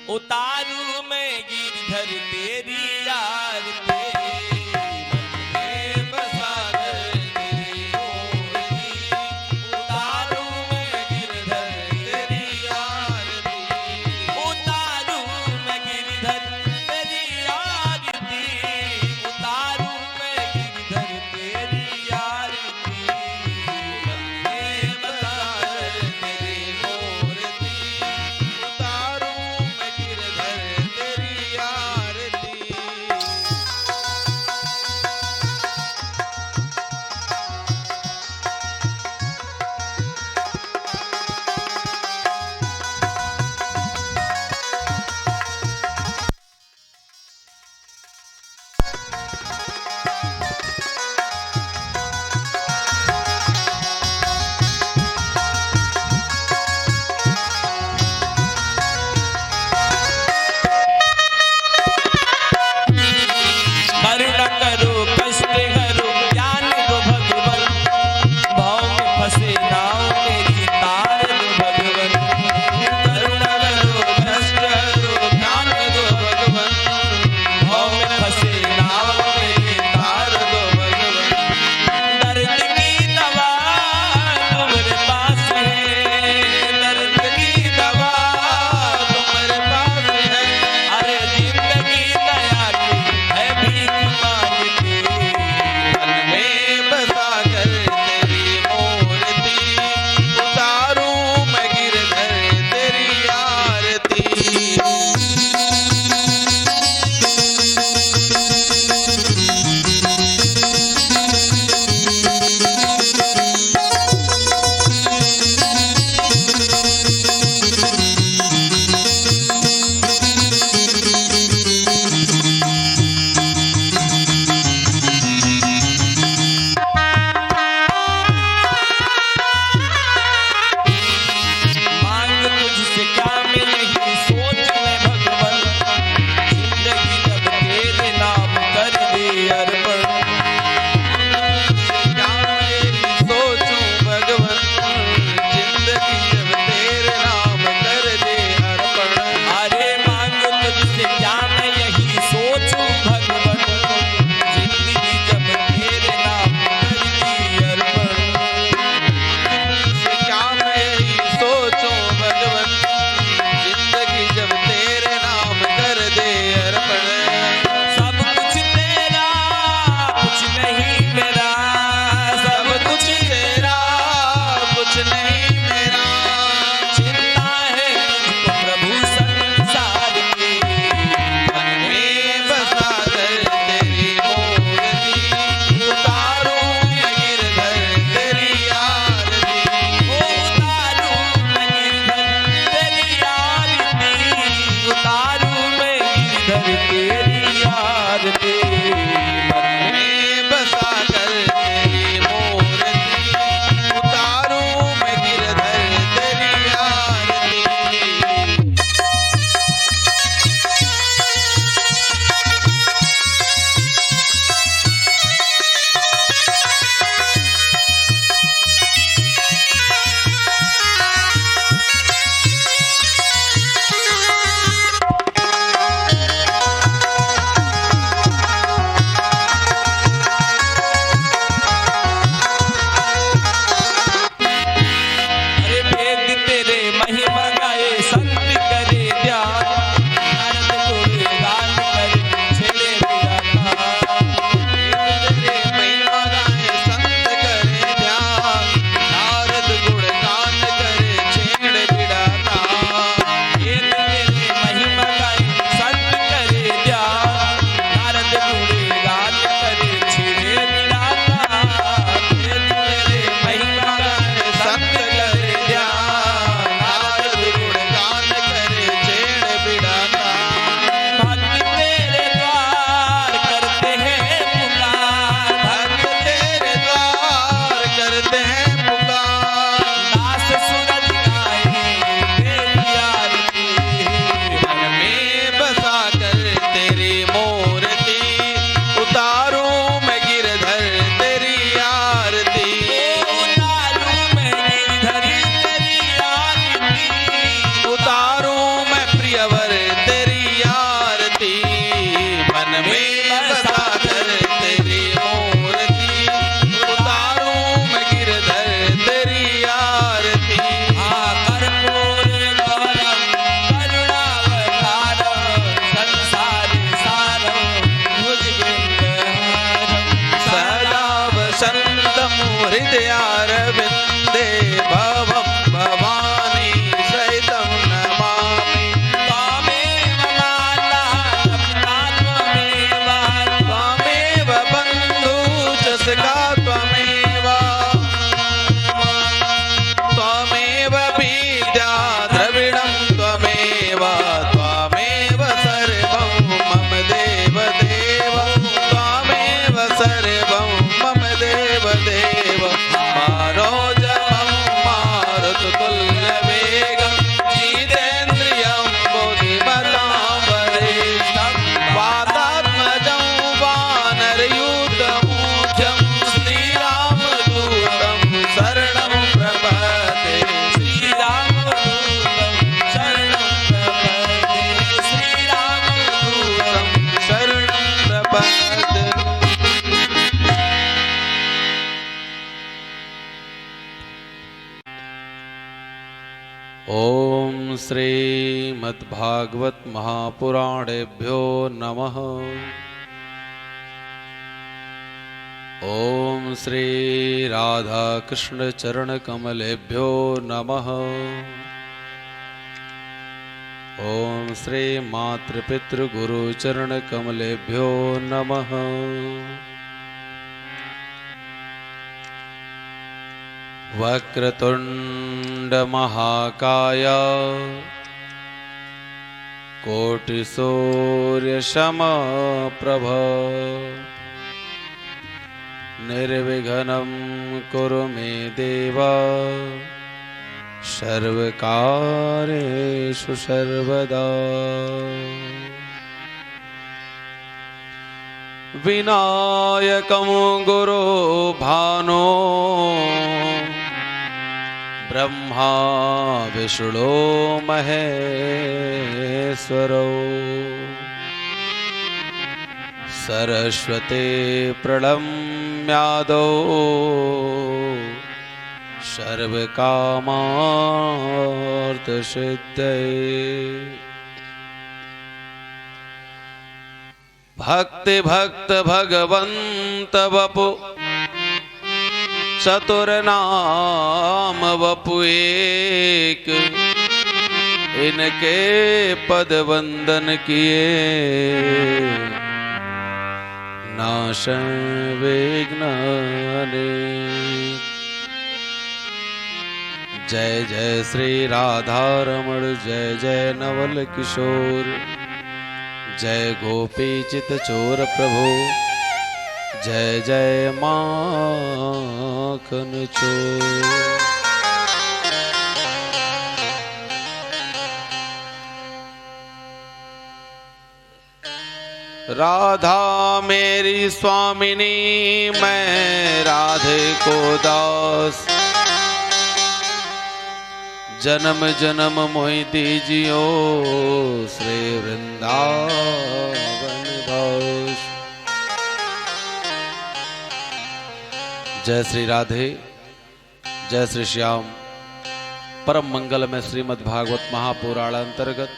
उतारू मैं गिरधर तेरी आरती, मन में बसा कर तेरी मूर्ति। उतारू मैं गिरधर तेरी आरती, उतारू मैं गिरधर तेरी आरती, उतारू मैं गिरधर तेरी आरती, मन में बसा कर तेरी मूर्ति। उतारू मैं गिरधर तेरी आरती। ओम श्रीमद्भागवत महापुराणेभ्यो नमः। ओम श्री राधा कृष्ण चरण कमलेभ्यो नमः। ओम श्री मातृपितृ गुरु चरण कमलेभ्यो नमः। वक्रतुंड महाकाय कोटिसूर्य समप्रभ निर्विघ्नं कुरु मे देव सर्वकार्येषु सर्वदा। विनायकं गुरु भानो ब्रह्मा विष्णु महेश्वरो सरस्वती प्रणम्यादो सर्वकामार्थसिद्धये। भक्ति भक्त भगवंत वपु चतुर नाम वपु एक, इनके पद वंदन किए नाशं विघ्न अनेक। जय जय श्री राधा रमण जय जय नवल किशोर जय गोपी चित चोर प्रभु जय जय माखन चोर। राधा मेरी स्वामिनी मैं राधे को दास, जन्म जन्म मोहि दीजियो श्री वृंदावन दास। जय श्री राधे जय श्री श्याम। परम मंगल में श्रीमद् भागवत महापुराण अंतर्गत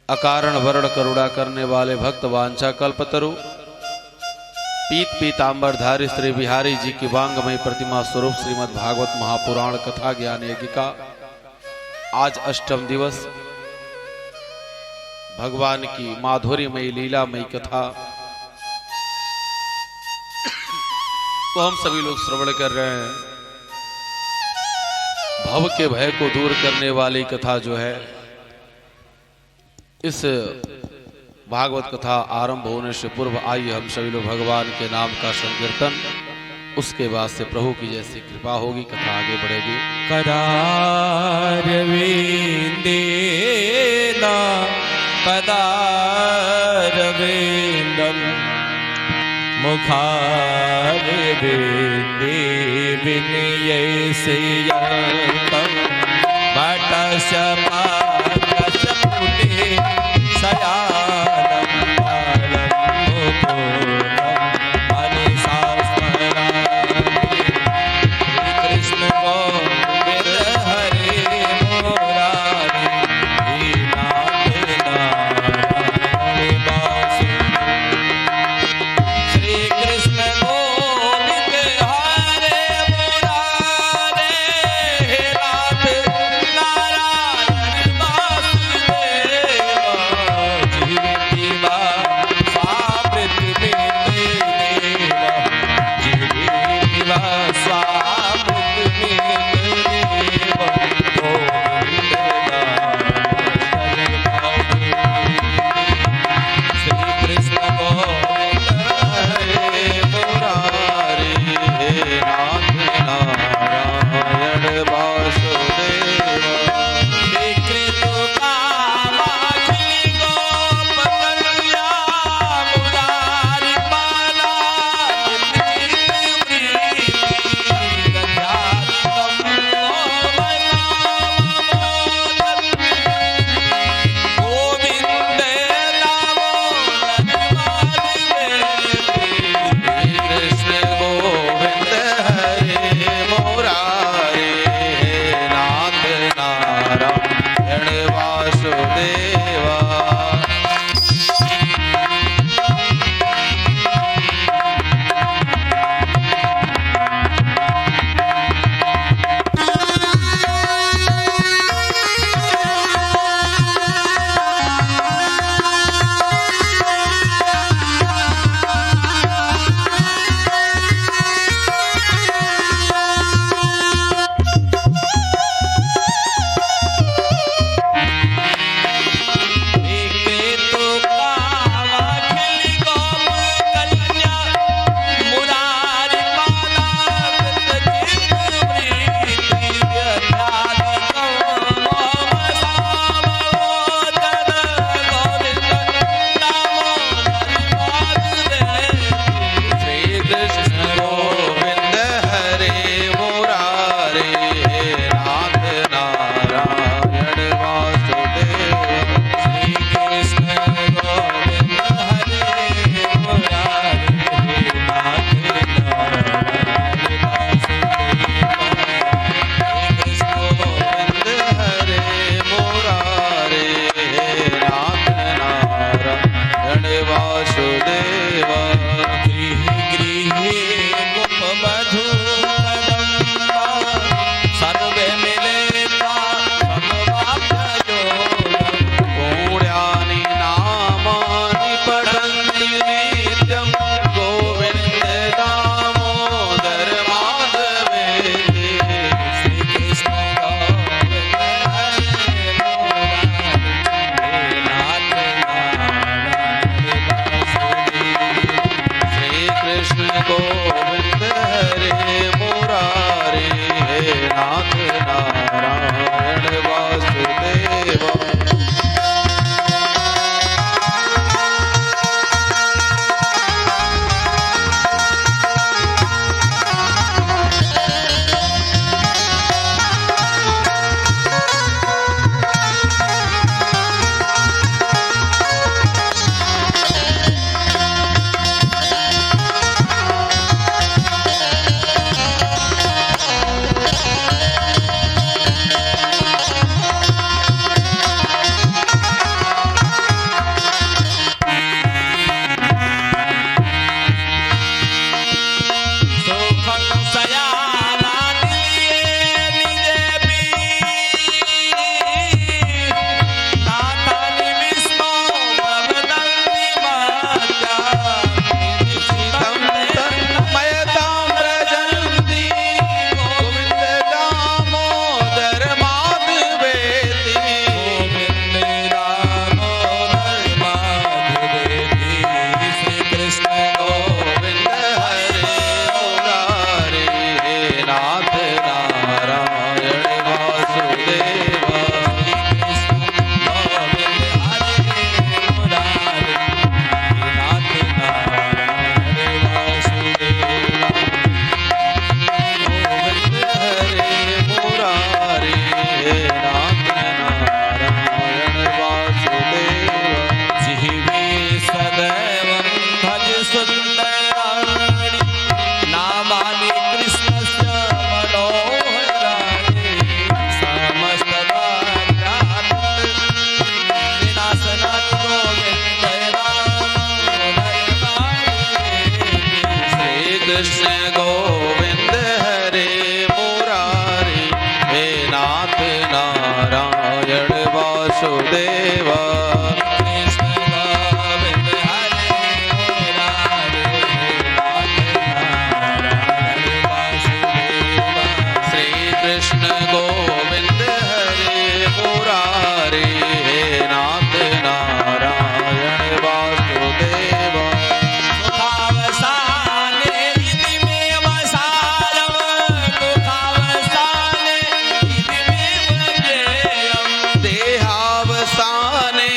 अकारण वर्ण करुणा करने वाले भक्त वांछा कल्पतरु पीत पीतांबरधारी श्री बिहारी जी की वांगमय प्रतिमा स्वरूप श्रीमद् भागवत महापुराण कथा ज्ञान यज्ञिका आज अष्टम दिवस भगवान की माधुर्यमयी लीलामयी कथा को हम सभी लोग श्रवण कर रहे हैं। भव के भय को दूर करने वाली कथा जो है, इस भागवत कथा आरंभ होने से पूर्व आइए हम सभी लोग भगवान के नाम का संकीर्तन, उसके बाद से प्रभु की जैसी कृपा होगी कथा आगे बढ़ेगी। कदारविंदेना पदारविंदम मुखारविंदे विनयस्यन्तं वटशपाकशपुटे शयानं बालं मुकुरं मनसा स्मरामि। कृष्ण गोविंद हरे मुरारी हे नाथ नारायण वासु। श्री कृष्ण गोविंद हरे मुरारी हे नाथ नारायण नारायण वासुदेव कृष्ण गोविंद हरे मुरारे नारायण वासुदेव श्री कृष्ण गोविंद हरे मुरारे हे नाथ नारायण वासुदेव दुखावसाने इति मे वसारम दुखावसाने इति मे व्ययम देहावसाने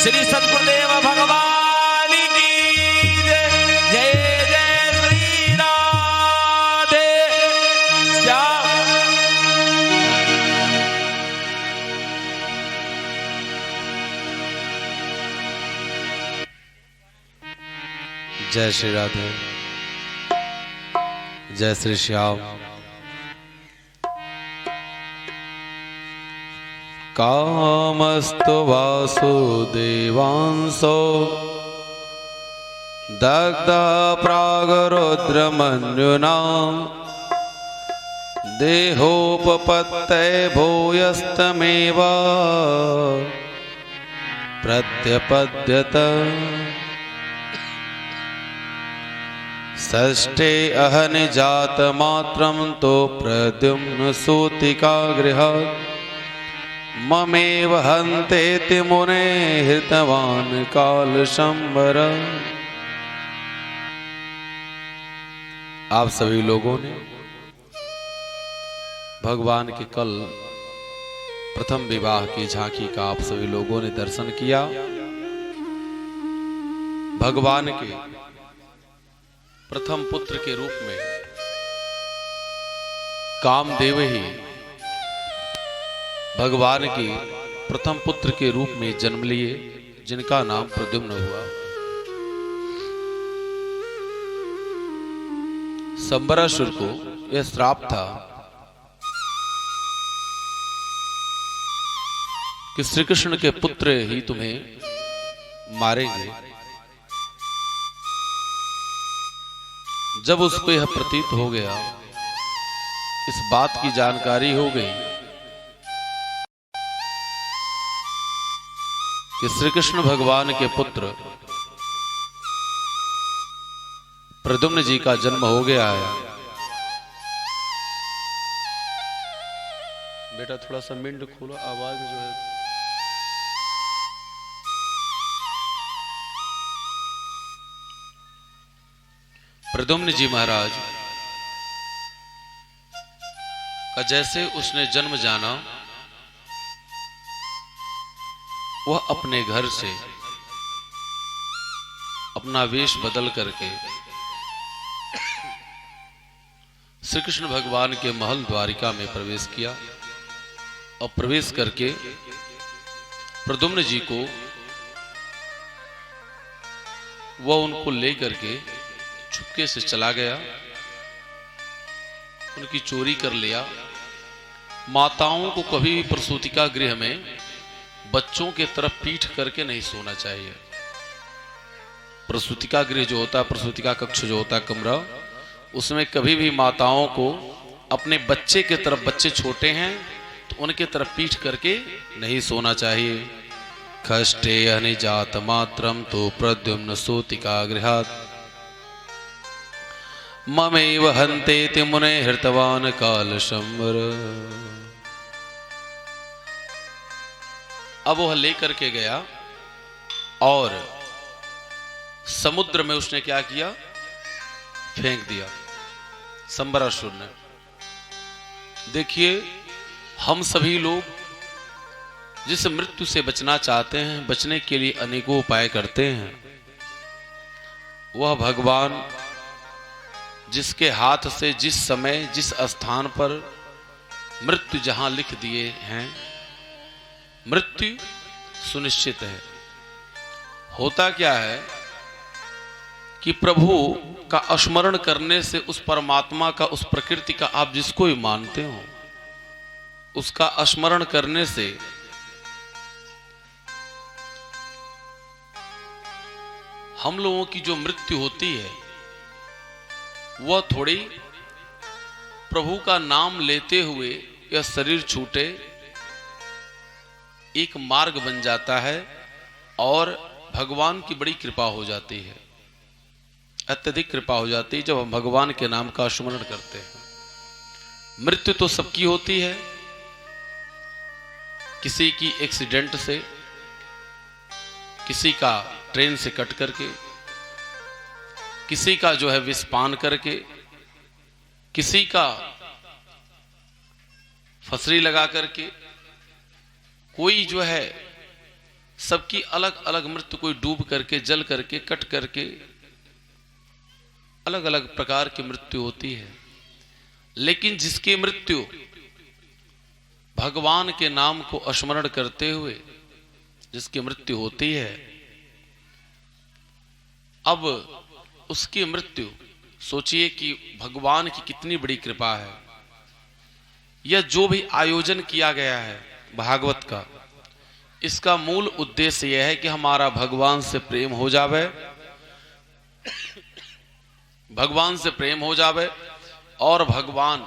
श्री सद्गुरुदेव भगवान की जय। जय जय श्री राधे श्याम। जय श्री राधे, जय श्री श्याम। कामस्तु वासुदेवांसो दग्धा प्रागरुद्रमन्युना देहोपपत्तये भूयस्तमेव प्रत्यपद्यत। षष्ठे अहनि जातमात्रं तो प्रद्युम्न सूतिका गृहात् ममेव हन्तेति मुने हृतवान् कालशंबर। आप सभी लोगों ने भगवान के कल प्रथम विवाह की झांकी का आप सभी लोगों ने दर्शन किया। भगवान के प्रथम पुत्र के रूप में कामदेव ही भगवान के प्रथम पुत्र के रूप में जन्म लिए, जिनका नाम प्रद्युम्न हुआ। संबरासुर को यह श्राप था कि श्री कृष्ण के पुत्र ही तुम्हें मारेंगे। जब उसको यह प्रतीत हो गया, इस बात की जानकारी हो गई कि श्री कृष्ण भगवान के पुत्र प्रद्युम्न जी का जन्म हो गया है। बेटा थोड़ा सा मिंड खोलो, आवाज जो है। प्रद्युम्न जी महाराज का जैसे उसने जन्म जाना, वह अपने घर से अपना वेश बदल करके श्री कृष्ण भगवान के महल द्वारिका में प्रवेश किया और प्रवेश करके प्रद्युम्न जी को वह उनको ले करके चुपके से चला गया, उनकी चोरी कर लिया। माताओं को कभी भी प्रसूतिका गृह में बच्चों के तरफ पीठ करके नहीं सोना चाहिए। प्रसूतिका गृह जो होता है, प्रसूतिका कक्ष जो होता है, कमरा, उसमें कभी भी माताओं को अपने बच्चे के तरफ, बच्चे छोटे हैं तो उनके तरफ पीठ करके नहीं सोना चाहिए। खष्टे अनिजात मात्रम तो प्रद्युम्न सूतिका गृहात् ममेव हन्तेति मुने हृतवान् कालशंबर। अब वह लेकर के गया और समुद्र में उसने क्या किया, फेंक दिया संबरासुर ने। देखिए, हम सभी लोग जिस मृत्यु से बचना चाहते हैं, बचने के लिए अनेकों उपाय करते हैं। वह भगवान जिसके हाथ से जिस समय जिस स्थान पर मृत्यु जहां लिख दिए हैं, मृत्यु सुनिश्चित है। होता क्या है कि प्रभु का स्मरण करने से उस परमात्मा का, उस प्रकृति का, आप जिसको भी मानते हो, उसका स्मरण करने से हम लोगों की जो मृत्यु होती है वह थोड़ी प्रभु का नाम लेते हुए यह शरीर छूटे एक मार्ग बन जाता है और भगवान की बड़ी कृपा हो जाती है, अत्यधिक कृपा हो जाती है जब हम भगवान के नाम का स्मरण करते हैं। मृत्यु तो सबकी होती है, किसी की एक्सीडेंट से, किसी का ट्रेन से कट करके, किसी का जो है विषपान करके, किसी का फसरी लगा करके, कोई जो है सबकी अलग अलग मृत्यु, कोई डूब करके, जल करके, कट करके, अलग अलग प्रकार की मृत्यु होती है। लेकिन जिसकी मृत्यु भगवान के नाम को स्मरण करते हुए जिसकी मृत्यु होती है, अब उसकी मृत्यु, सोचिए कि भगवान की कितनी बड़ी कृपा है। यह जो भी आयोजन किया गया है भागवत का, इसका मूल उद्देश्य यह है कि हमारा भगवान से प्रेम हो जावे, भगवान से प्रेम हो जावे और भगवान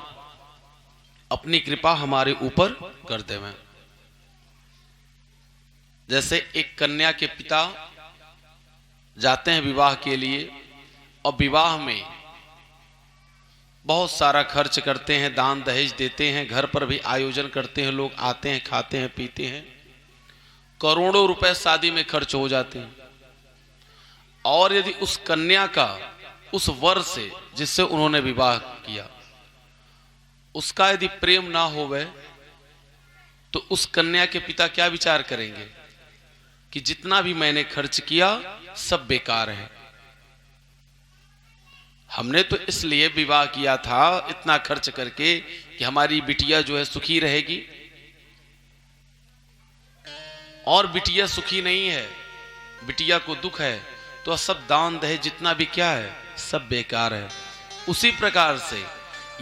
अपनी कृपा हमारे ऊपर कर देवे। जैसे एक कन्या के पिता जाते हैं विवाह के लिए और विवाह में बहुत सारा खर्च करते हैं, दान दहेज देते हैं, घर पर भी आयोजन करते हैं, लोग आते हैं, खाते हैं, पीते हैं, करोड़ों रुपए शादी में खर्च हो जाते हैं। और यदि उस कन्या का उस वर से जिससे उन्होंने विवाह किया, उसका यदि प्रेम ना होवे तो उस कन्या के पिता क्या विचार करेंगे कि जितना भी मैंने खर्च किया सब बेकार है, हमने तो इसलिए विवाह किया था इतना खर्च करके कि हमारी बिटिया जो है सुखी रहेगी, और बिटिया सुखी नहीं है, बिटिया को दुख है, तो सब दान दहेज जितना भी क्या है सब बेकार है। उसी प्रकार से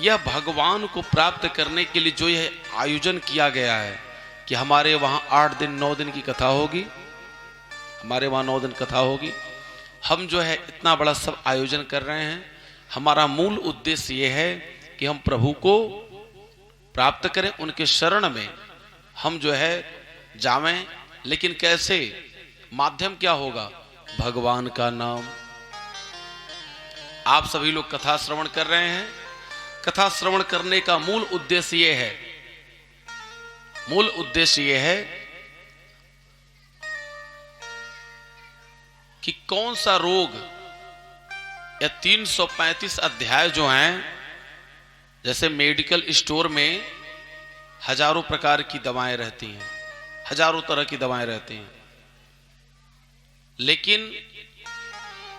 यह भगवान को प्राप्त करने के लिए जो यह आयोजन किया गया है कि हमारे वहां 8 दिन 9 दिन की कथा होगी, हमारे वहां 9 दिन कथा होगी, हम जो है इतना बड़ा सब आयोजन कर रहे हैं, हमारा मूल उद्देश्य यह है कि हम प्रभु को प्राप्त करें, उनके शरण में हम जो है जावें। लेकिन कैसे? माध्यम क्या होगा? भगवान का नाम। आप सभी लोग कथा श्रवण कर रहे हैं, कथा श्रवण करने का मूल उद्देश्य यह है, मूल उद्देश्य यह है कि कौन सा रोग या 335 अध्याय जो हैं, जैसे मेडिकल स्टोर में हजारों प्रकार की दवाएं रहती हैं, हजारों तरह की दवाएं रहती हैं, लेकिन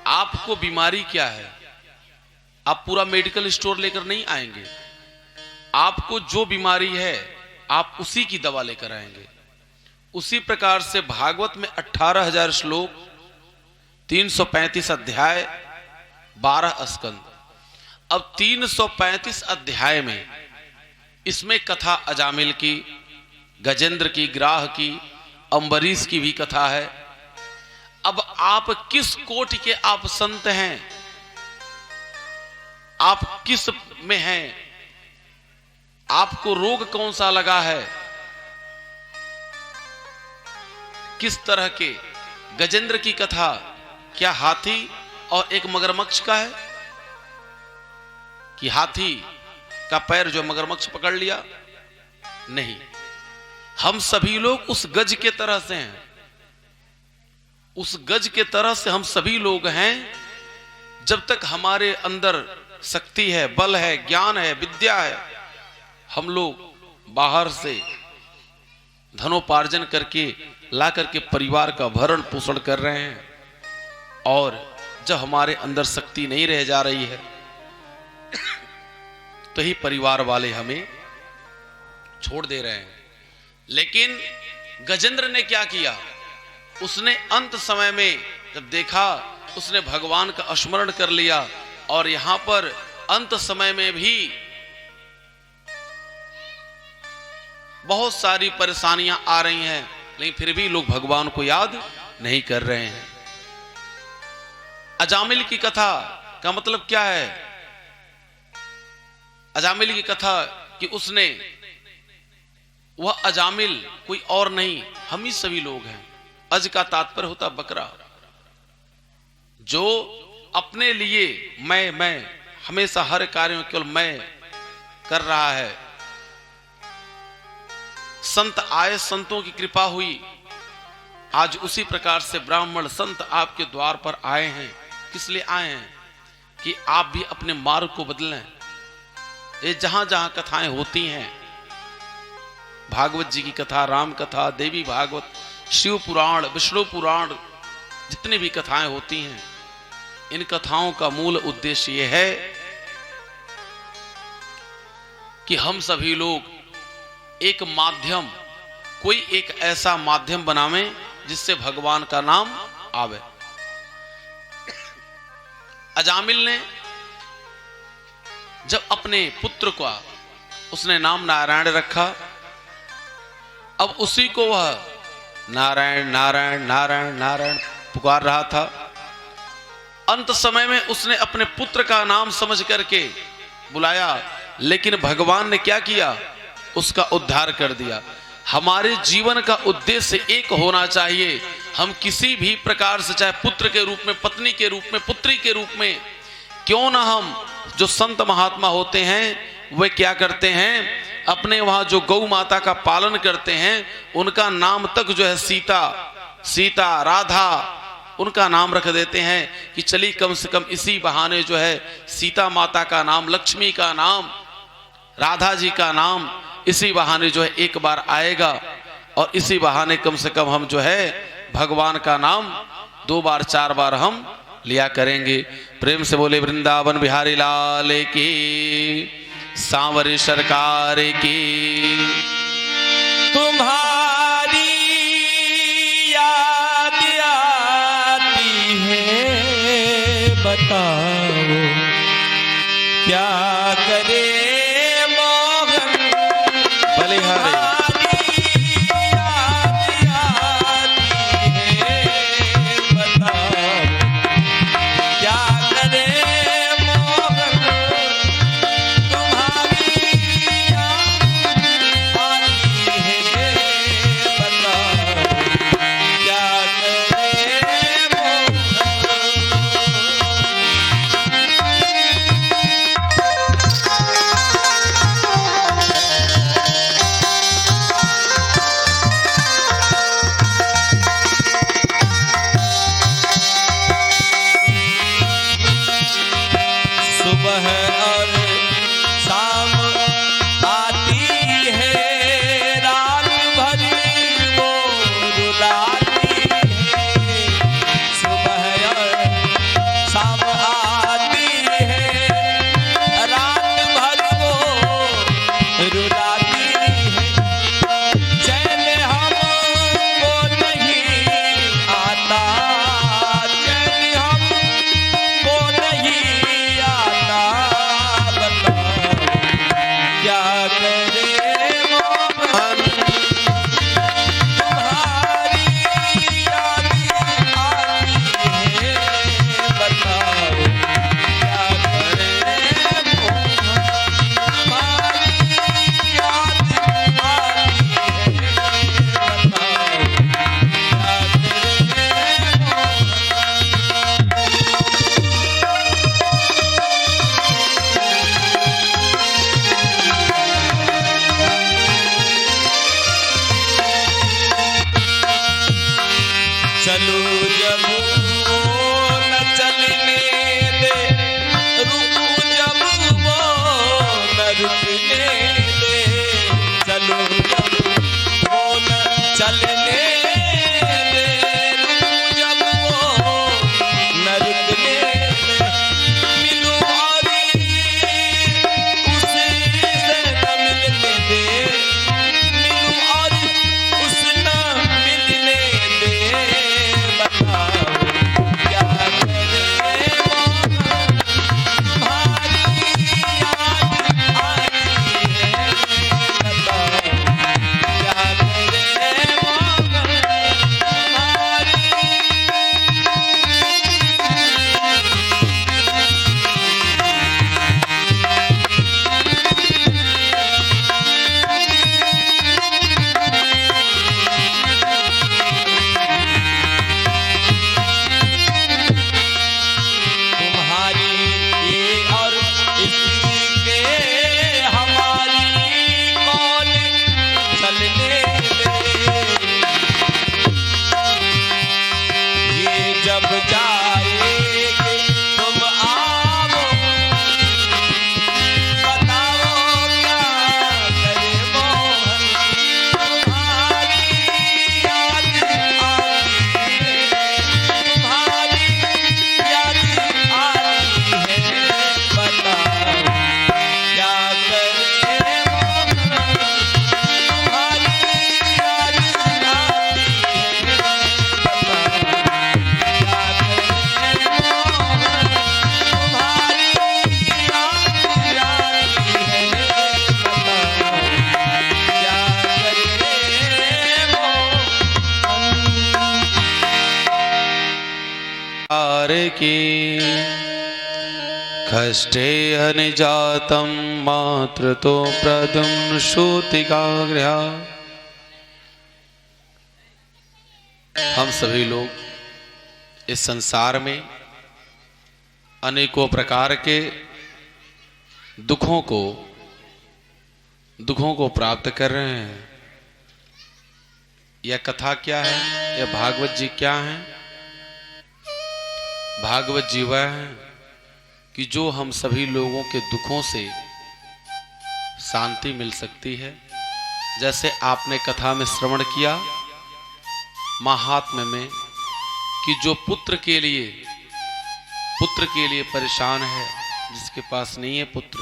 आपको बीमारी क्या है, आप पूरा मेडिकल स्टोर लेकर नहीं आएंगे, आपको जो बीमारी है आप उसी की दवा लेकर आएंगे। उसी प्रकार से भागवत में 18,000 श्लोक, 335 अध्याय, 12 स्कंद। अब 335 अध्याय में इसमें कथा अजामिल की, गजेंद्र की, ग्राह की, अम्बरीश की भी कथा है। अब आप किस कोटि के आप संत हैं, आप किस में हैं, आपको रोग कौन सा लगा है, किस तरह के? गजेंद्र की कथा क्या हाथी और एक मगरमच्छ का है कि हाथी का पैर जो मगरमच्छ पकड़ लिया? नहीं, हम सभी लोग उस गज के तरह से हैं, उस गज के तरह से हम सभी लोग हैं। जब तक हमारे अंदर शक्ति है, बल है, ज्ञान है, विद्या है, हम लोग बाहर से धनोपार्जन करके ला करके परिवार का भरण पोषण कर रहे हैं, और जब हमारे अंदर शक्ति नहीं रह जा रही है तो ही परिवार वाले हमें छोड़ दे रहे हैं। लेकिन गजेंद्र ने क्या किया? उसने अंत समय में जब देखा, उसने भगवान का स्मरण कर लिया, और यहां पर अंत समय में भी बहुत सारी परेशानियां आ रही हैं, लेकिन फिर भी लोग भगवान को याद नहीं कर रहे हैं। अजामिल की कथा का मतलब क्या है? अजामिल की कथा कि उसने, वह अजामिल कोई और नहीं, हम ही सभी लोग हैं। अज का तात्पर्य होता बकरा, जो अपने लिए मैं हमेशा हर कार्य में केवल मैं कर रहा है। संत आए, संतों की कृपा हुई, आज उसी प्रकार से ब्राह्मण संत आपके द्वार पर आए हैं। किस लिए आए हैं? कि आप भी अपने मार्ग को बदलें। ये जहां जहां कथाएं होती हैं, भागवत जी की कथा, राम कथा, देवी भागवत, शिव पुराण, विष्णु पुराण, जितनी भी कथाएं होती हैं, इन कथाओं का मूल उद्देश्य यह है कि हम सभी लोग एक माध्यम, कोई एक ऐसा माध्यम बनावें जिससे भगवान का नाम आवे। अजामिल ने जब अपने पुत्र का उसने नाम नारायण रखा, अब उसी को वह नारायण नारायण नारायण नारायण पुकार रहा था। अंत समय में उसने अपने पुत्र का नाम समझ करके बुलाया, लेकिन भगवान ने क्या किया? उसका उद्धार कर दिया। हमारे जीवन का उद्देश्य एक होना चाहिए। हम किसी भी प्रकार से, चाहे पुत्र के रूप में, पत्नी के रूप में, पुत्री के रूप में क्यों ना, हम जो संत महात्मा होते हैं वे क्या करते हैं? अपने वहां जो गौ माता का पालन करते हैं उनका नाम तक जो है सीता, सीता, राधा, उनका नाम रख देते हैं कि चलिए कम से कम इसी बहाने जो है सीता माता का नाम, लक्ष्मी का नाम, राधा जी का नाम इसी बहाने जो है एक बार आएगा, और इसी बहाने कम से कम हम जो है भगवान का नाम 2 बार 4 बार हम लिया करेंगे। प्रेम से बोले वृंदावन बिहारी लाल की, सांवरी सरकार की। तुम्हारी याद आती है, बताओ क्या करे मोहन। बलिहारी संसार के खष्टे अनिजातं मातृतो प्रद्युम्न श्रुतिकाग्र्या। हम सभी लोग इस संसार में अनेकों प्रकार के दुखों को प्राप्त कर रहे हैं। यह कथा क्या है? यह भागवत जी क्या है? भागवत जी वह है कि जो हम सभी लोगों के दुखों से शांति मिल सकती है। जैसे आपने कथा में श्रवण किया महात्म्य में कि जो पुत्र के लिए परेशान है, जिसके पास नहीं है पुत्र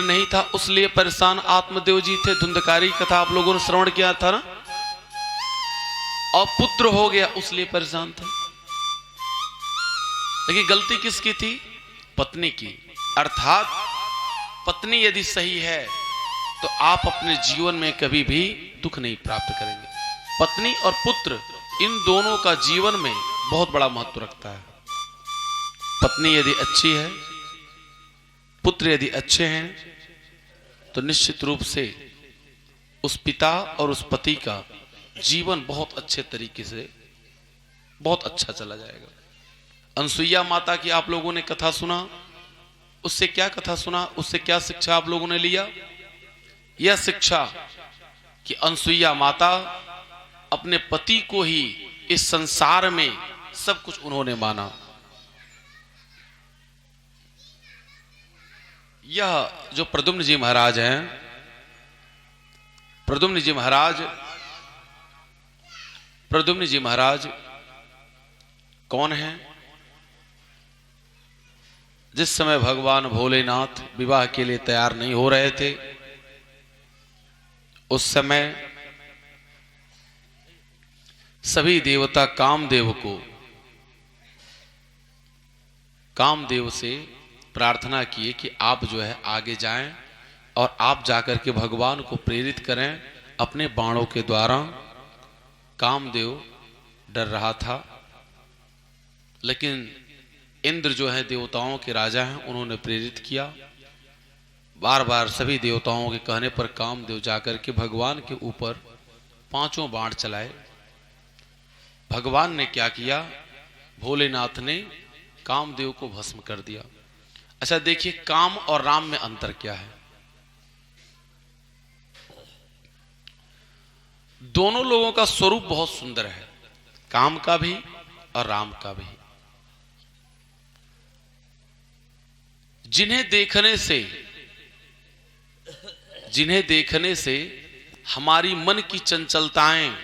नहीं था उसलिए परेशान आत्मदेव जी थे। धुंधकारी कथा आप लोगों ने श्रवण किया था ना। और पुत्र हो गया उसलिए परेशान था। लेकिन गलती किसकी थी? पत्नी की। अर्थात पत्नी यदि सही है तो आप अपने जीवन में कभी भी दुख नहीं प्राप्त करेंगे। पत्नी और पुत्र इन दोनों का जीवन में बहुत बड़ा महत्व रखता है। पत्नी यदि अच्छी है, पुत्र यदि अच्छे हैं, तो निश्चित रूप से उस पिता और उस पति का जीवन बहुत अच्छे तरीके से बहुत अच्छा चला जाएगा। अनसुईया माता की आप लोगों ने कथा सुना, उससे क्या कथा सुना, उससे क्या शिक्षा आप लोगों ने लिया? यह शिक्षा कि अनसुईया माता अपने पति को ही इस संसार में सब कुछ उन्होंने माना। यह जो प्रद्युम्न जी महाराज हैं, प्रद्युम्न जी महाराज कौन हैं? जिस समय भगवान भोलेनाथ विवाह के लिए तैयार नहीं हो रहे थे, उस समय सभी देवता कामदेव से प्रार्थना किए कि आप जो है आगे जाएं और आप जाकर के भगवान को प्रेरित करें अपने बाणों के द्वारा। कामदेव डर रहा था, लेकिन इंद्र जो है देवताओं के राजा हैं, उन्होंने प्रेरित किया। बार बार सभी देवताओं के कहने पर कामदेव जाकर के भगवान के ऊपर 5 बाण चलाए। भगवान ने क्या किया? भोलेनाथ ने कामदेव को भस्म कर दिया। अच्छा देखिए, काम और राम में अंतर क्या है? दोनों लोगों का स्वरूप बहुत सुंदर है, काम का भी और राम का भी। जिन्हें देखने से हमारी मन की चंचलताएं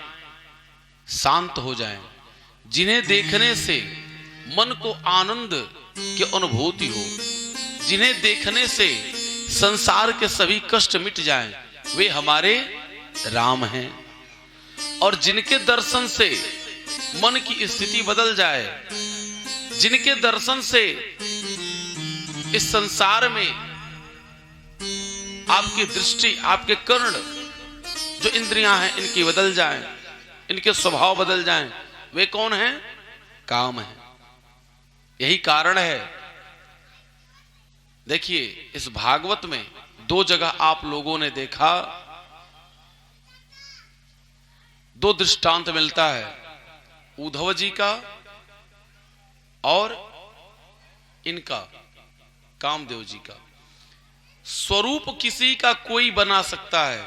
शांत हो जाएं, जिन्हें देखने से मन को आनंद की अनुभूति हो, जिन्हें देखने से संसार के सभी कष्ट मिट जाएं, वे हमारे राम हैं। और जिनके दर्शन से मन की स्थिति बदल जाए, जिनके दर्शन से इस संसार में आपकी दृष्टि, आपके कर्ण, जो इंद्रियां हैं, इनकी बदल जाएं, इनके स्वभाव बदल जाएं, वे कौन हैं? काम है। यही कारण है, देखिए इस भागवत में 2 जगह आप लोगों ने देखा, 2 दृष्टांत मिलता है, उद्धव जी का और इनका कामदेव जी का। स्वरूप किसी का कोई बना सकता है,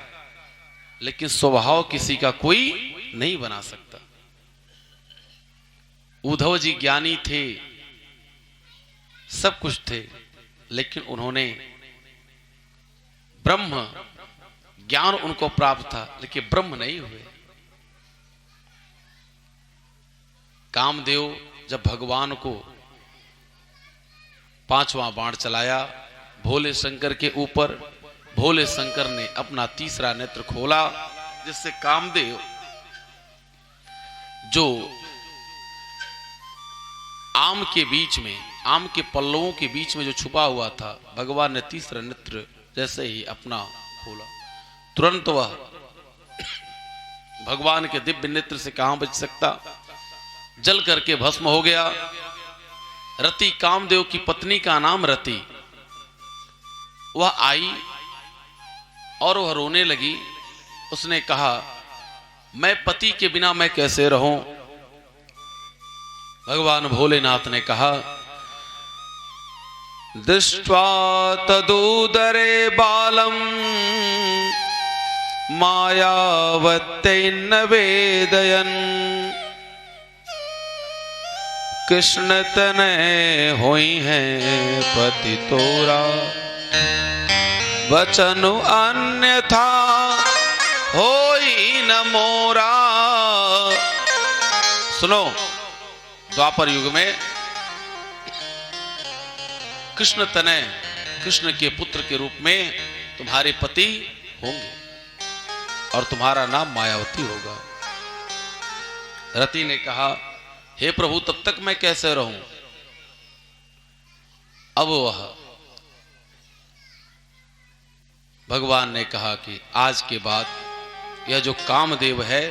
लेकिन स्वभाव किसी का कोई नहीं बना सकता। उद्धव जी ज्ञानी थे, सब कुछ थे, लेकिन उन्होंने ब्रह्म ज्ञान उनको प्राप्त था, लेकिन ब्रह्म नहीं हुए। कामदेव जब भगवान को 5वां बाण चलाया भोले शंकर के ऊपर, भोले शंकर ने अपना तीसरा नेत्र खोला, जिससे कामदेव जो आम के बीच में, आम के पल्लवों के बीच में जो छुपा हुआ था, भगवान ने तीसरा नेत्र जैसे ही अपना खोला, तुरंत वह भगवान के दिव्य नेत्र से कहां बच सकता? जल करके भस्म हो गया। रति, कामदेव की पत्नी का नाम रति, वह आई और वह रोने लगी। उसने कहा, मैं पति के बिना मैं कैसे रहूं। भगवान भोलेनाथ ने कहा, दृष्ट्वा तदुदरे बालम मायावत्यैन वेदयन् कृष्ण तनय होई हैं पति तोरा वचन अन्यथा होई न मोरा। सुनो, द्वापर युग में कृष्ण तनय, कृष्ण के पुत्र के रूप में तुम्हारे पति होंगे और तुम्हारा नाम मायावती होगा। रति ने कहा, हे प्रभु, तब तक मैं कैसे रहूं। अब वह भगवान ने कहा कि आज के बाद यह जो कामदेव है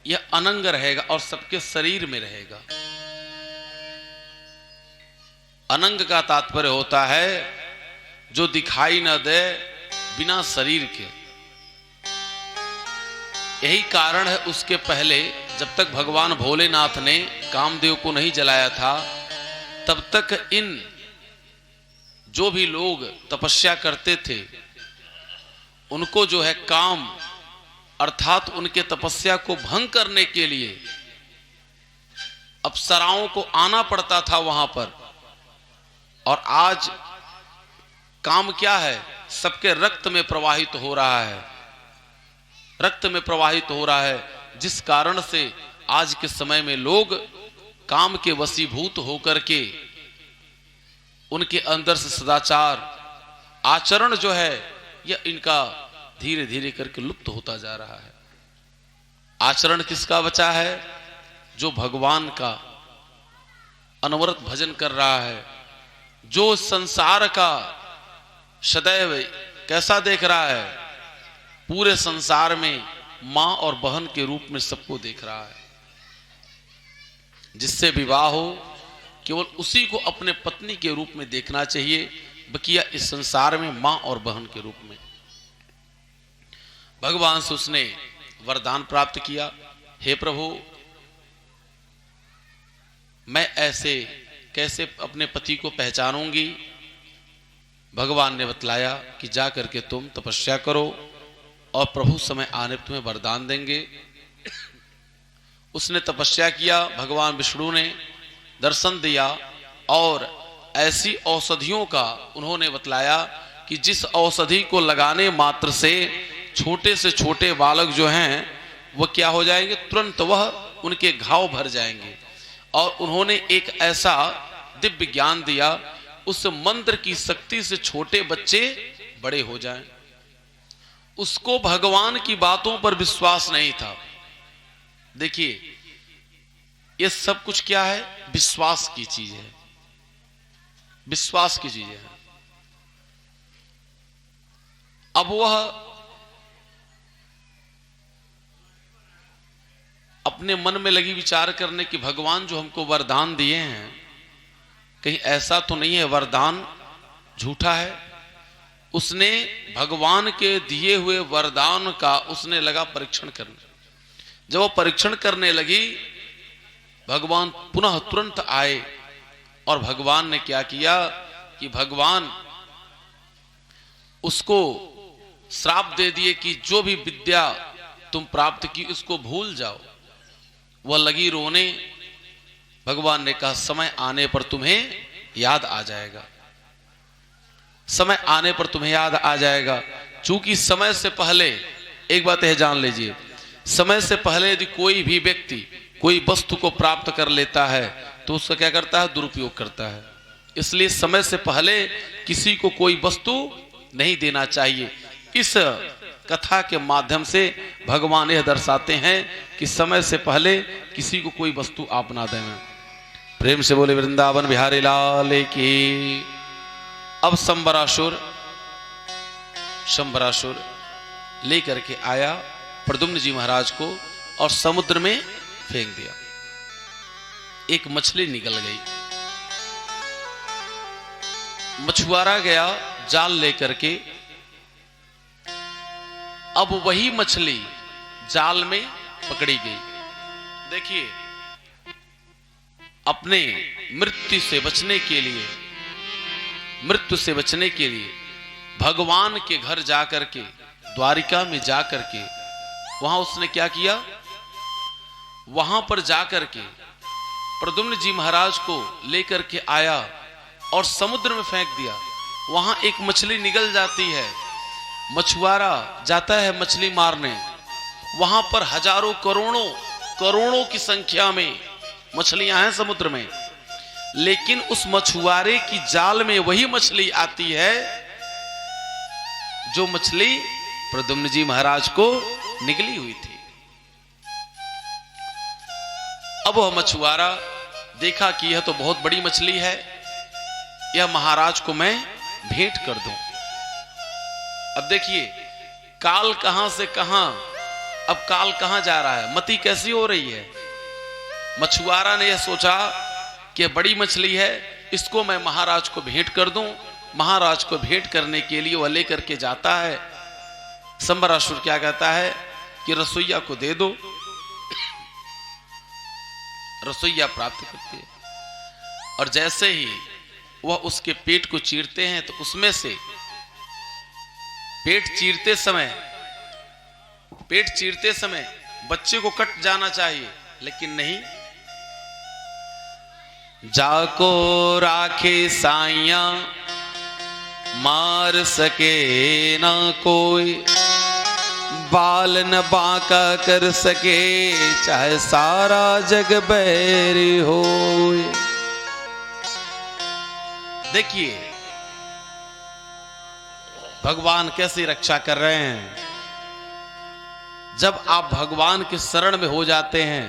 यह अनंग रहेगा और सबके शरीर में रहेगा। अनंग का तात्पर्य होता है जो दिखाई न दे, बिना शरीर के। यही कारण है उसके पहले जब तक भगवान भोलेनाथ ने कामदेव को नहीं जलाया था, तब तक इन जो भी लोग तपस्या करते थे उनको जो है काम अर्थात उनके तपस्या को भंग करने के लिए अप्सराओं को आना पड़ता था वहां पर। और आज काम क्या है, सबके रक्त में प्रवाहित हो रहा है, रक्त में प्रवाहित हो रहा है, जिस कारण से आज के समय में लोग काम के वशीभूत होकर के उनके अंदर से सदाचार आचरण जो है यह इनका धीरे धीरे करके लुप्त होता जा रहा है। आचरण किसका बचा है? जो भगवान का अनवरत भजन कर रहा है, जो संसार का सदैव कैसा देख रहा है, पूरे संसार में मां और बहन के रूप में सबको देख रहा है। जिससे विवाह हो केवल उसी को अपने पत्नी के रूप में देखना चाहिए, बकिया इस संसार में मां और बहन के रूप में। भगवान से उसने वरदान प्राप्त किया, हे प्रभु, मैं ऐसे कैसे अपने पति को पहचानूंगी। भगवान ने बतलाया कि जा करके तुम तपस्या करो और प्रभु समय आने पर तुम्हें वरदान देंगे। उसने तपस्या किया, भगवान विष्णु ने दर्शन दिया और ऐसी औषधियों का उन्होंने बतलाया कि जिस औषधि को लगाने मात्र से छोटे से छोटे बालक जो हैं वह क्या हो जाएंगे, तुरंत वह उनके घाव भर जाएंगे। और उन्होंने एक ऐसा दिव्य ज्ञान दिया, उस मंत्र की शक्ति से छोटे बच्चे बड़े हो जाएं। उसको भगवान की बातों पर विश्वास नहीं था। देखिए, ये सब कुछ क्या है, विश्वास की चीज है, विश्वास की चीज है। अब वह अपने मन में लगी विचार करने कि भगवान जो हमको वरदान दिए हैं, कहीं ऐसा तो नहीं है वरदान झूठा है। उसने भगवान के दिए हुए वरदान का उसने लगा परीक्षण करने। जब वो परीक्षण करने लगी, भगवान पुनः तुरंत आए और भगवान ने क्या किया कि भगवान उसको श्राप दे दिए कि जो भी विद्या तुम प्राप्त की उसको भूल जाओ। वह लगी रोने। भगवान ने कहा, समय आने पर तुम्हें याद आ जाएगा, समय आने पर तुम्हें याद आ जाएगा। चूंकि समय से पहले, एक बात यह जान लीजिए, समय से पहले यदि कोई भी व्यक्ति कोई वस्तु को प्राप्त कर लेता है तो उसका क्या करता है, दुरुपयोग करता है। इसलिए समय से पहले किसी को कोई वस्तु नहीं देना चाहिए। इस कथा के माध्यम से भगवान यह दर्शाते हैं कि समय से पहले किसी को कोई वस्तु आप ना दें। प्रेम से बोले वृंदावन बिहारी लाल की। अब शंबरासुर लेकर के आया प्रद्युम्न जी महाराज को और समुद्र में फेंक दिया। एक मछली निकल गई। मछुआरा गया जाल लेकर के, अब वही मछली जाल में पकड़ी गई। देखिए, अपने मृत्यु से बचने के लिए, मृत्यु से बचने के लिए भगवान के घर जाकर के, द्वारिका में जाकर के, वहां उसने क्या किया, वहां पर जाकर के प्रद्युम्न जी महाराज को लेकर के आया और समुद्र में फेंक दिया। वहां एक मछली निकल जाती है, मछुआरा जाता है मछली मारने, वहां पर हजारों करोड़ों करोड़ों की संख्या में मछलियां हैं समुद्र में, लेकिन उस मछुआरे की जाल में वही मछली आती है जो मछली प्रद्युम्न जी महाराज को निकली हुई थी। अब वह मछुआरा देखा कि यह तो बहुत बड़ी मछली है, यह महाराज को मैं भेंट कर दूं। अब देखिए, काल कहां से कहां, अब काल कहां जा रहा है, मति कैसी हो रही है। मछुआरा ने यह सोचा कि बड़ी मछली है, इसको मैं महाराज को भेंट कर दूं। महाराज को भेंट करने के लिए वह लेकर के जाता है। संबरासुर क्या कहता है कि रसोइया को दे दो। रसोइया प्राप्त करती है, और जैसे ही वह उसके पेट को चीरते हैं तो उसमें से पेट चीरते समय बच्चे को कट जाना चाहिए, लेकिन नहीं। जाको राखे साइया मार सके ना कोई, बाल न बांका कर सके चाहे सारा जग बैरी हो। देखिए भगवान कैसे रक्षा कर रहे हैं। जब आप भगवान के शरण में हो जाते हैं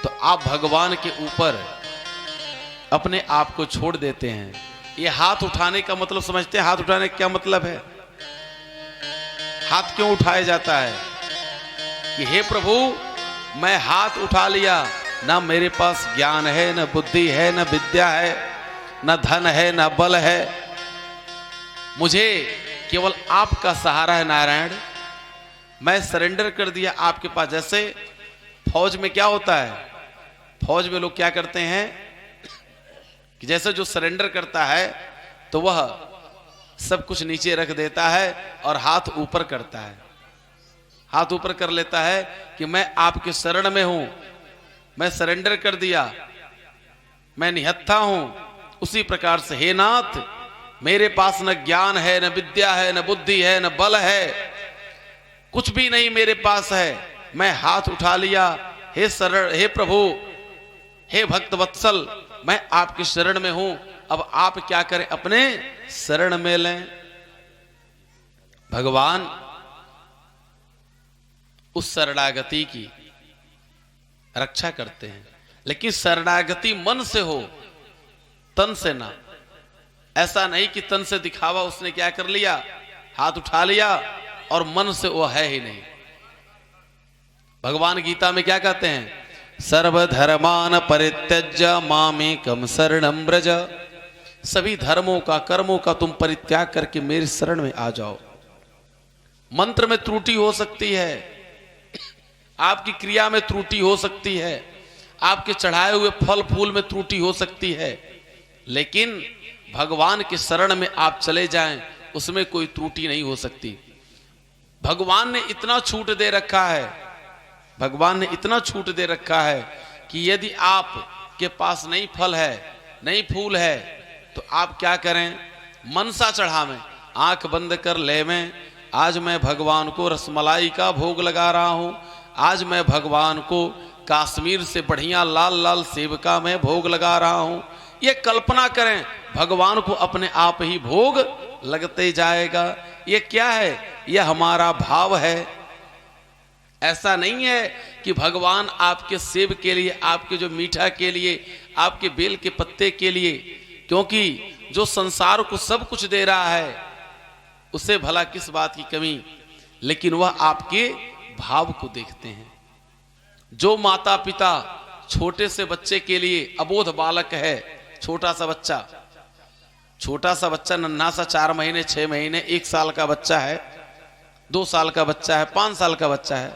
तो आप भगवान के ऊपर अपने आप को छोड़ देते हैं। ये हाथ उठाने का मतलब समझते हैं? हाथ उठाने का क्या मतलब है? हाथ क्यों उठाया जाता है? कि हे प्रभु, मैं हाथ उठा लिया, ना मेरे पास ज्ञान है, न बुद्धि है, न विद्या है, न धन है, न बल है, मुझे केवल आपका सहारा है नारायण। मैं सरेंडर कर दिया आपके पास। जैसे फौज में क्या होता है, फौज में लोग क्या करते हैं कि जैसे जो सरेंडर करता है तो वह सब कुछ नीचे रख देता है और हाथ ऊपर करता है, हाथ ऊपर कर लेता है कि मैं आपके शरण में हूं, मैं सरेंडर कर दिया, मैं निहत्था हूं। उसी प्रकार से हे नाथ, मेरे पास न ज्ञान है, न विद्या है, न बुद्धि है, न बल है, कुछ भी नहीं मेरे पास है। मैं हाथ उठा लिया, हे शरण, हे प्रभु, हे भक्त वत्सल, मैं आपके शरण में हूं। अब आप क्या करें, अपने शरण में लें। भगवान उस शरणागति की रक्षा करते हैं, लेकिन शरणागति मन से हो, तन से ना। ऐसा नहीं कि तन से दिखावा, उसने क्या कर लिया, हाथ उठा लिया और मन से वो है ही नहीं। भगवान गीता में क्या कहते हैं, सर्वधर्मान परित्यज्य मामेकम शरणं व्रज। सभी धर्मों का, कर्मों का तुम परित्याग करके मेरे शरण में आ जाओ। मंत्र में त्रुटि हो सकती है, आपकी क्रिया में त्रुटि हो सकती है, आपके चढ़ाए हुए फल फूल में त्रुटि हो सकती है, लेकिन भगवान के शरण में आप चले जाएं, उसमें कोई त्रुटि नहीं हो सकती। भगवान ने इतना छूट दे रखा है, भगवान ने इतना छूट दे रखा है कि यदि आप के पास नहीं फल है, नहीं फूल है, तो आप क्या करें, मनसा चढ़ावें, आंख बंद कर लेवें। आज मैं भगवान को रसमलाई का भोग लगा रहा हूं, आज मैं भगवान को कश्मीर से बढ़िया लाल लाल सेब का मैं भोग लगा रहा हूं। ये कल्पना करें, भगवान को अपने आप ही भोग लगते जाएगा। ये क्या है, ये हमारा भाव है। ऐसा नहीं है कि भगवान आपके सेब के लिए, आपके जो मीठा के लिए, आपके बेल के पत्ते के लिए, क्योंकि जो संसार को सब कुछ दे रहा है उसे भला किस बात की कमी, लेकिन वह आपके भाव को देखते हैं। जो माता पिता छोटे से बच्चे के लिए, अबोध बालक है, छोटा सा बच्चा, नन्हा सा, 4 महीने, 6 महीने, 1 साल का बच्चा है, 2 साल का बच्चा है, 5 साल का बच्चा है।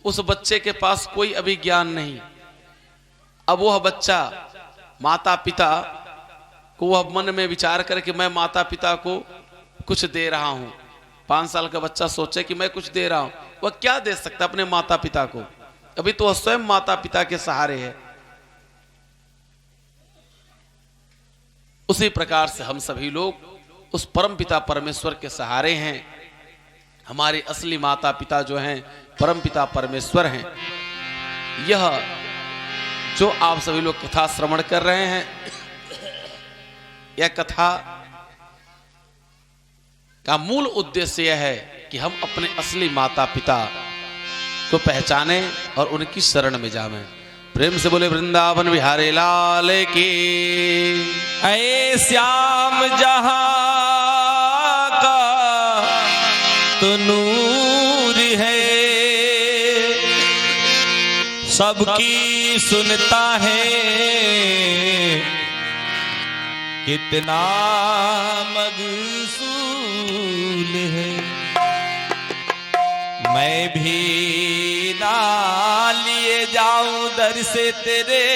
उस बच्चे के पास कोई अभी ज्ञान नहीं। अब वह बच्चा माता पिता को वह मन में विचार करे कि मैं माता पिता को कुछ दे रहा हूं। 5 साल का बच्चा सोचे कि मैं कुछ दे रहा हूं, वह क्या दे सकता अपने माता पिता को? अभी तो वह स्वयं माता पिता के सहारे है। उसी प्रकार से हम सभी लोग उस परम पिता परमेश्वर के सहारे हैं। हमारे असली माता पिता जो हैं परम पिता परमेश्वर हैं। यह जो आप सभी लोग कथा श्रवण कर रहे हैं, यह कथा का मूल उद्देश्य यह है कि हम अपने असली माता पिता को पहचाने और उनकी शरण में जावें। प्रेम से बोले वृंदावन बिहारी लाल की। ऐ श्याम जहां का तो नूर है, सबकी सुनता है, कितना मगसूल है। मैं भी ना लिए जाऊं दर से तेरे,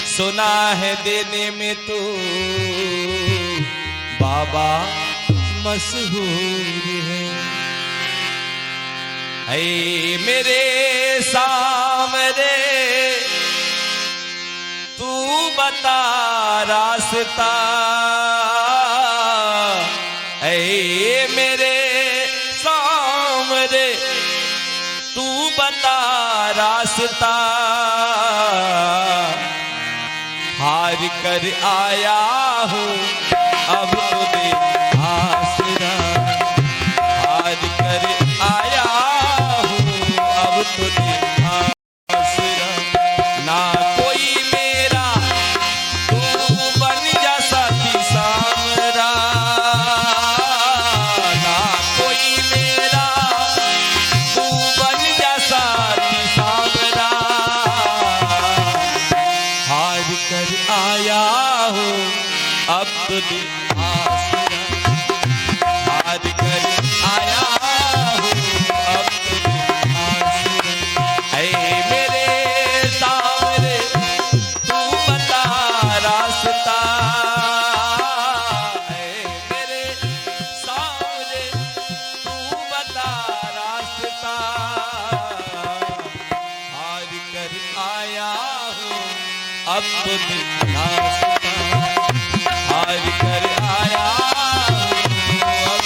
सुना है देने में तो बाबा मशहूर है। ऐ मेरे सामने तू बता रास्ता, ऐ मेरे सामने तू बता रास्ता। हार कर आया हूँ अब तो दे आसरा, हार कर आया हूँ अब तो दे आसरा। ना कोई मेरा तू बन जा साथी सामरा, ना कोई मेरा तू बन जा साथी सामरा। हार कर आया हूँ अब तो दे आसरा, हार कर आया हूँ अब तो दे आसरा। ऐ मेरे सामने तू बता रास्ता, ऐ मेरे सामने तू बता रास्ता। हार कर आया हूँ अब तो दे रास्ता, हार कर आया हूँ अब तो दे।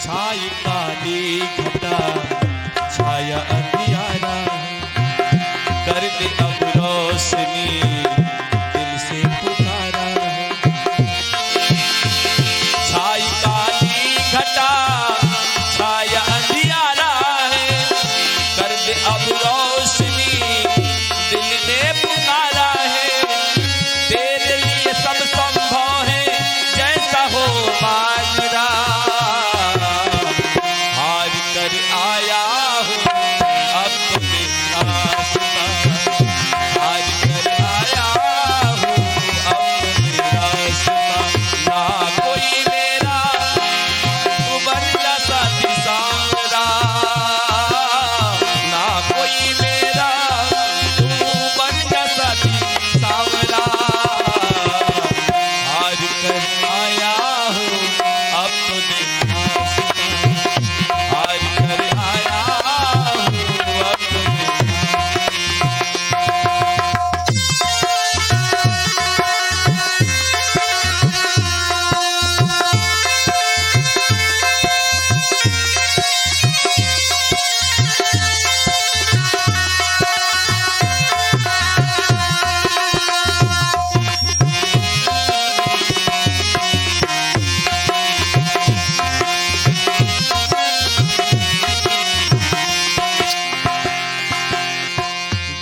छाई काली घटा छाया अंधियारा, कर दे अब रोशनी दिल से पुकारा है। छाई काली घटा छाया अंधियारा है, कर दे अब रोशनी दिल ने पुकारा है। तेरे लिए सब संभव है जैसा हो मांगरा, हार कर आया हूँ अब तो दे रास्ता, हार कर आया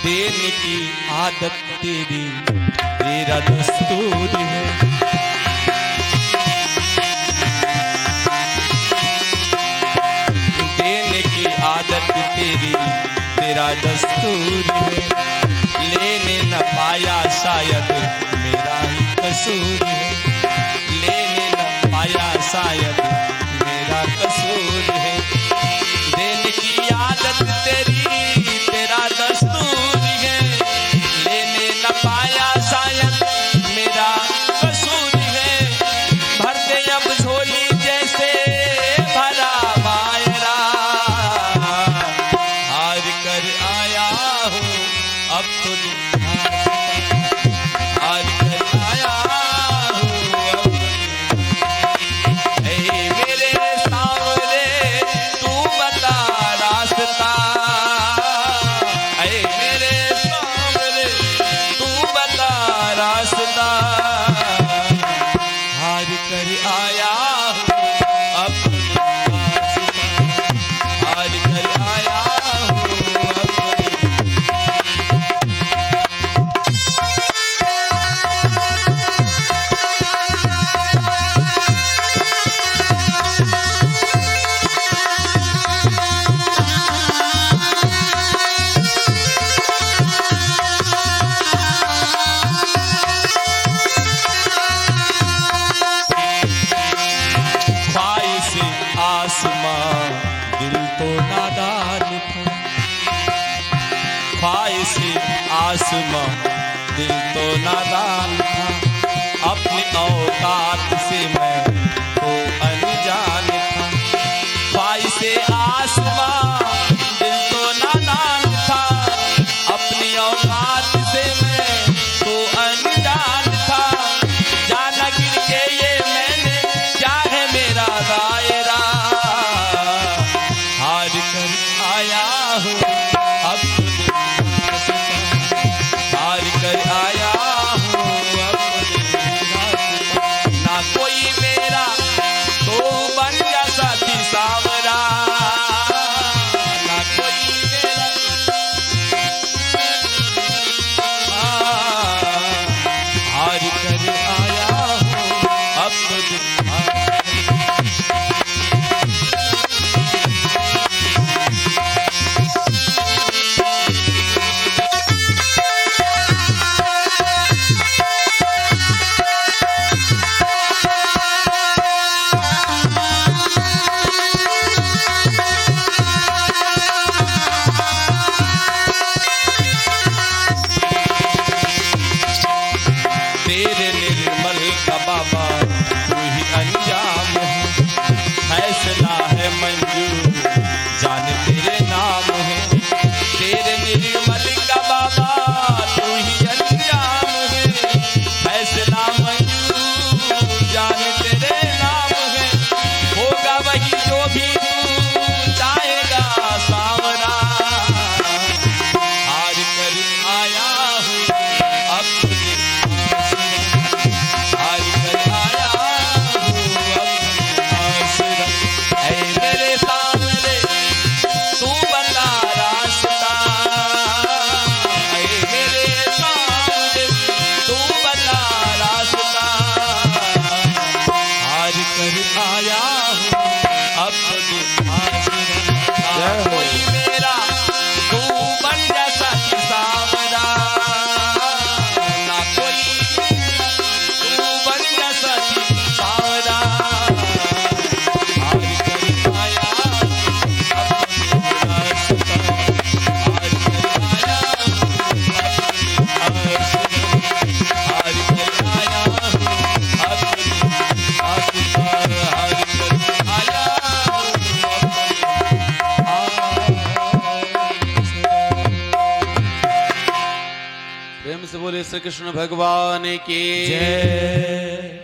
देने की आदत तेरी तेरा दस्तूर है। देने की आदत तेरी तेरा दस्तूर है। लेने न पाया शायद मेरा ही कसूर है। लेने न पाया शायद मेरा कसूर है। देने की आदत तेरी तेरा दस्तूर है। लेने न पाया शायद मेरा कसूर है। भर दे अब झोली जैसे भरा मायरा। हार कर आया हूँ अब तो हार कर आया हूँ अब तो। मेरे सामने तू बता रास्ता। मेरे सामने तू बता रास्ता। हार कर आया हूँ अब तो हार कर आया हूँ अब तो। ख्वाहिश आसमां दिल तो नादान था। ख्वाहिश आसमां दिल तो नादान था। अपनी औकात से मैं तो अनजान था। ख्वाहिश आसमां दिल तो नादान था। अपनी औकात से मैं तो अनजान था। जाना गिर के ये मैंने क्या है मेरा दायरा। हार कर आया हूँ अब तो हार कर आया हूँ अब तो। ना कोई मेरा तो बन जा साथी सावरा। ना कोई मेरा हार कर आया हूँ अब तो। तेरे निर्मल का बाबा तू ही अंजाम है। फैसला है मंजूर जान तेरे नाम है। तेरे निर्मल का बाबा तू ही अंजाम है। फैसला मंजूर जान तेरे नाम है। होगा वही जो भी तू चाहेगा सावरा। हार कर आया हूँ अब तुझे हार कर आया हूँ अब आसरा। मेरे सामने तू बता रास्ता। मेरे सामने तू बता रास्ता। हार कर आया हूँ अब तुझे आसरा। कोई मेरा तू बन जा साथी सावरा। ना कोई तू बन जा साथी सावरा। हार कर आया अब तुझे रास्ता। हार कर आया अब तुझे आसरा। हार कर आया अब तुझे रास्ता। हार कर आया अब प्रेम से बोले श्री कृष्ण भगवान की जय।